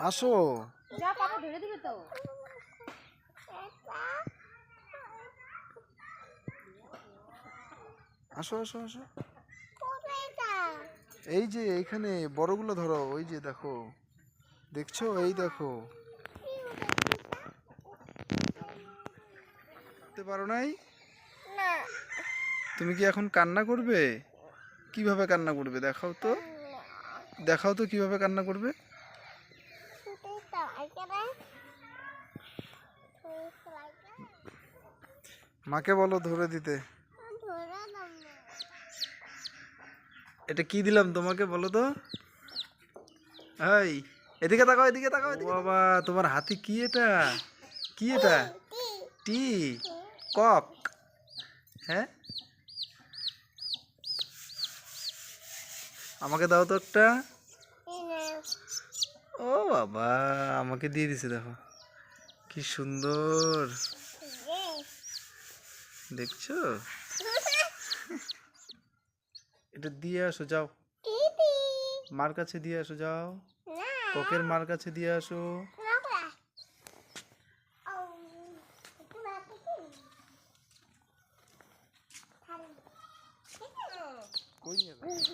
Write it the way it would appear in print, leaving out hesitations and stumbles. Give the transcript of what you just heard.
আসো। যা পাপা ধরে দিবে তো। আসো আসো আসো। এই যে এইখানে বড়গুলো ধরো, ওই যে দেখো, দেখছো, এই দেখো। দেখতে পারো নাই? তুমি কি এখন কান্না করবে? কিভাবে কান্না করবে দেখাও তো, দেখাও তো কিভাবে কান্না করবে। মাকে বলো ধরে দিতে। এটা কি দিলাম তোমাকে বলো তো? এই, এদিকে তাকাও, এদিকে তাকাও। ও বাবা, তোমার হাতে কি এটা? কি এটা? টি? কক? হ্যাঁ, আমাকে দাও তো একটা। ও বাবা, আমাকে দিয়ে দিছে, দেখো কি সুন্দর, দেখছো? এটা দিয়ে আসো যাও, মার কাছে দিয়ে আসো যাও, কোকের মার কাছে দিয়ে আসো। কই নিয়ে যাবে?